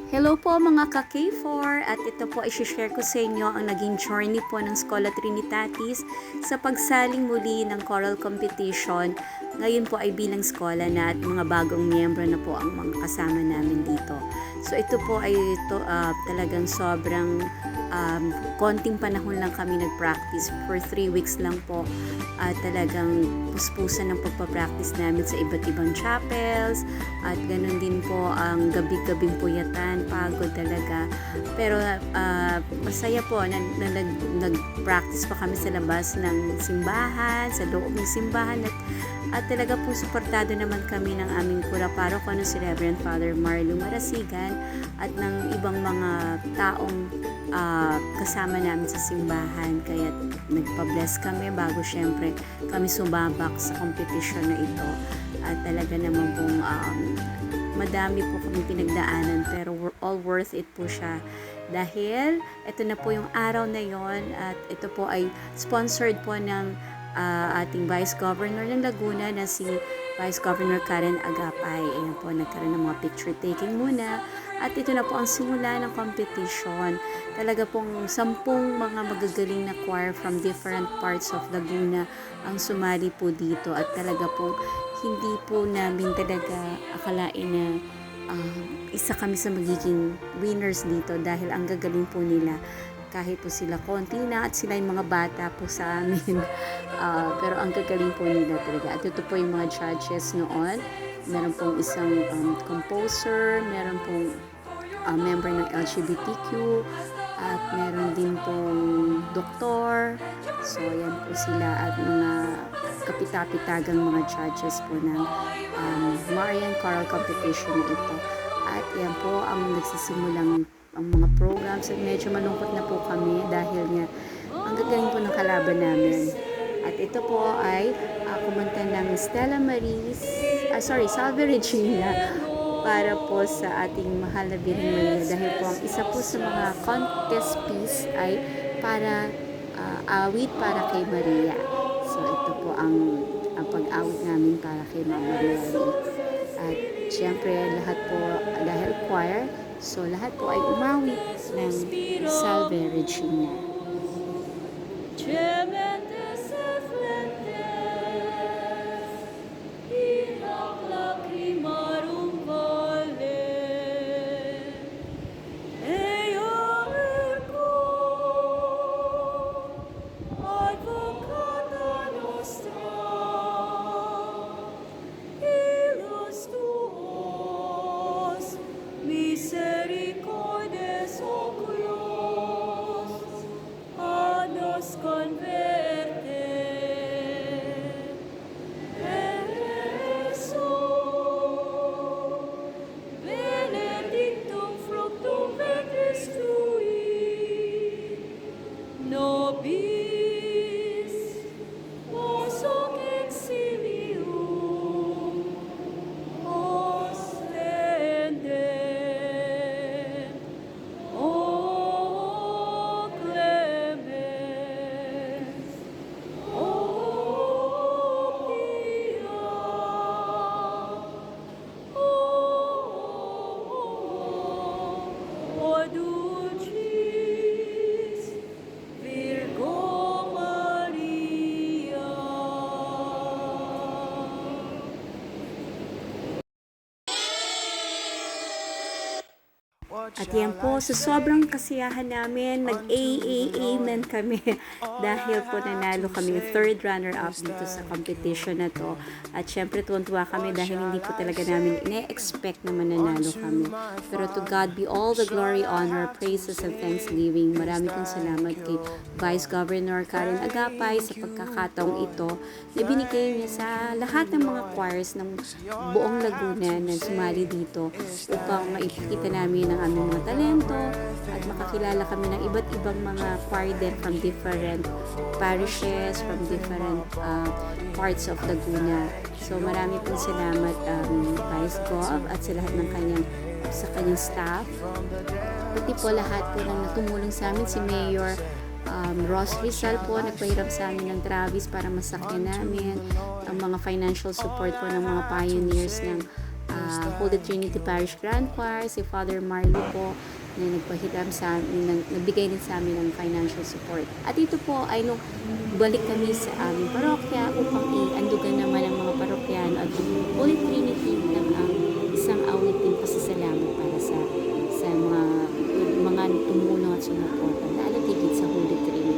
Hello po mga ka-K4 at ito po ay share ko sa inyo ang naging journey po ng Schola Trinitatis sa pagsaling muli ng choral competition. Ngayon po ay bilang Schola na at mga bagong miyembro na po ang mga kasama namin dito. So ito po ay talagang sobrang konting panahon lang kami nag-practice. For 3 weeks lang po at talagang puspusan ng pagpa-practice namin sa iba't ibang chapels at ganun din po ang gabi-gabing puyatan, pagod talaga. Pero masaya po na nag-practice pa kami sa labas ng simbahan, sa loob ng simbahan at talaga po suportado naman kami ng aming pura-paro ko si Reverend Father Marlo Marasigan at ng ibang mga taong kasama namin sa simbahan. Kaya nagpa-bless kami bago syempre kami sumabak sa competition na ito. At talaga naman pong madami po kami pinagdaanan pero all worth it po siya. Dahil ito na po yung araw na yon at ito po ay sponsored po ng ating Vice Governor ng Laguna na si Vice Governor Karen Agapay. Ayan po, nagkaroon ng mga picture taking muna. At ito na po ang simula ng competition. Talaga pong 10 mga magagaling na choir from different parts of Laguna ang sumali po dito. At talaga pong hindi po namin talaga akalain na isa kami sa magiging winners dito dahil ang gagaling po nila. Kahit po sila konti na at sila yung mga bata po sa amin. Pero ang gagaling po nila talaga. At ito po yung mga judges noon. Meron pong isang composer, meron pong member ng LGBTQ, at meron din pong doktor. So, yan po sila at mga kapitapitagang mga judges po ng Marian Choral Competition na ito. At yan po ang nagsisimulang ang mga programs at medyo malungkot na po kami dahil nga ang gagaling po ng kalaban namin. At ito po ay kumanta ng Salve Regina para po sa ating mahal na Birhen Maria dahil po ang isa po sa mga contest piece ay para awit para kay Maria. So ito po ang pag-awit namin para kay Mama Mary. At syempre lahat po dahil choir, so lahat po ay umawit ng Salve Regina. At yan po, sa sobrang kasiyahan namin, nag-amen kami dahil po nanalo kami 3rd runner-up dito sa competition na to. At syempre tuwan-tuwa kami dahil hindi po talaga namin ine-expect na mananalo kami. Pero to God be all the glory, honor, praises, and thanksgiving. Marami pong salamat kay Vice Governor Karen Agapay sa pagkakataong ito na binigay niya sa lahat ng mga choirs ng buong Laguna na sumali dito upang maipakita namin ang aming mga talento at makakilala kami ng iba't ibang mga choir din from different parishes, from different parts of Laguna. So marami pong salamat Vice Gov at sa lahat ng kanyang staff. Pati po lahat po ng natumulong sa amin, si Mayor Ross Rizal po, nagpahiram sa amin ng Travis para masakyan namin, ang mga financial support po ng mga pioneers ng Holy Trinity Parish Grand Choir, si Father Marlo po, na nagpahiram sa amin, nagbigay din sa amin ng financial support. At ito po ay nung balik kami sa aming parokya upang iandugan naman ang mga parokyano at Holy Trinity ng isang awiting pasasalamat para sa mga tumulong at sumuporta, lalo tigit sa Holy Trinity.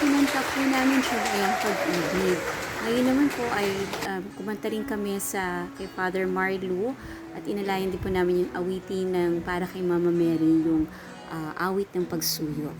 Pinanta po namin siya ngayong pag-ibig. Ngayon naman po ay kumanta rin kami kay Father Marlo at inalayan din po namin yung awitin ng para kay Mama Mary, yung awit ng pagsuyo.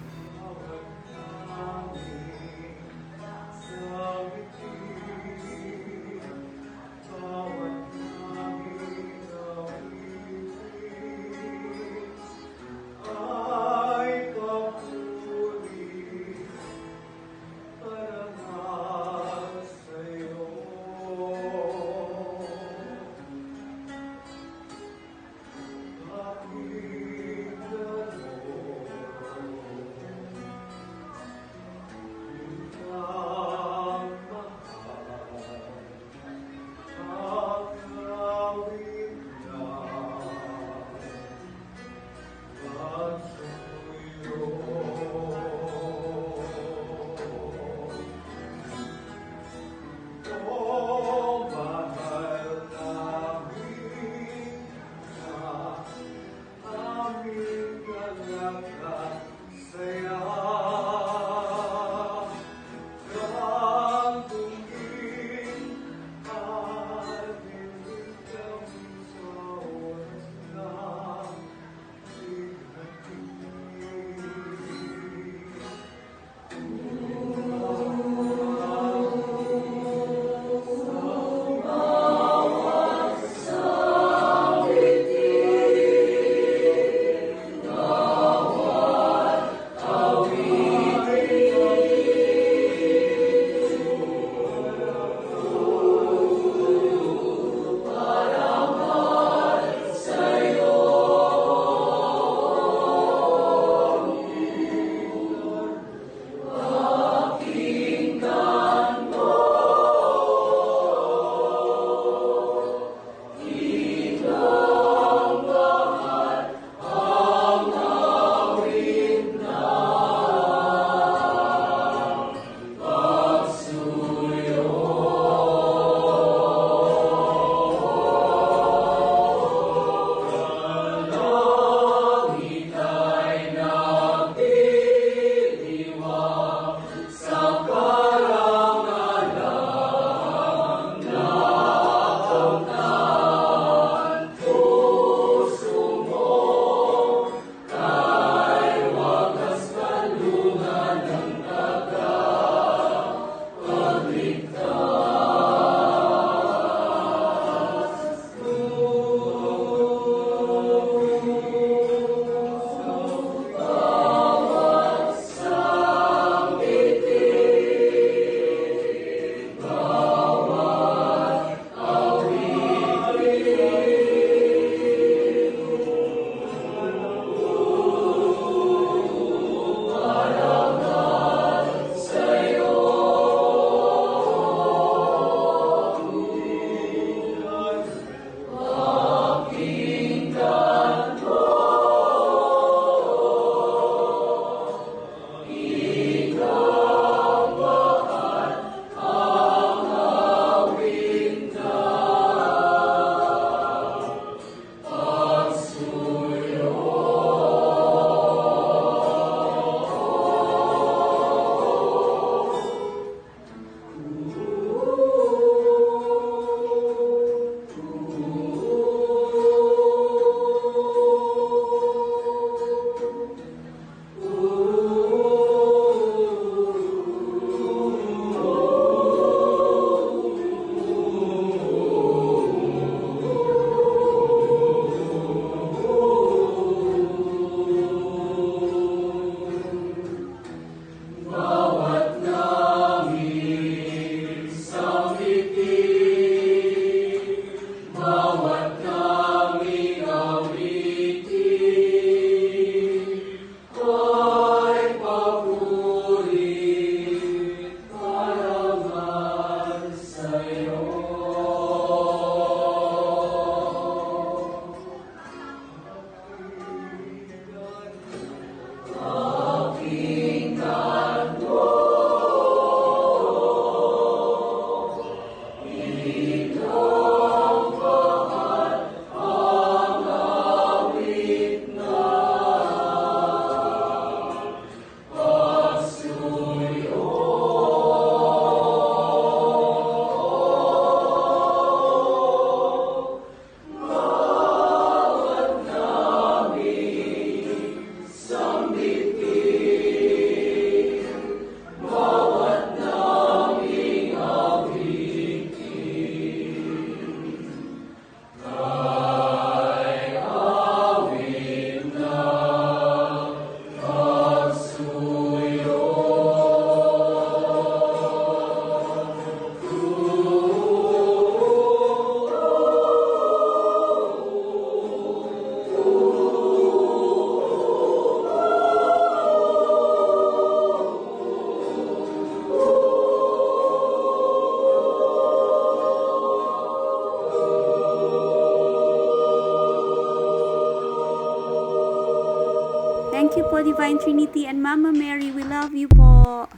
Thank you po, Divine Trinity and Mama Mary. We love you po.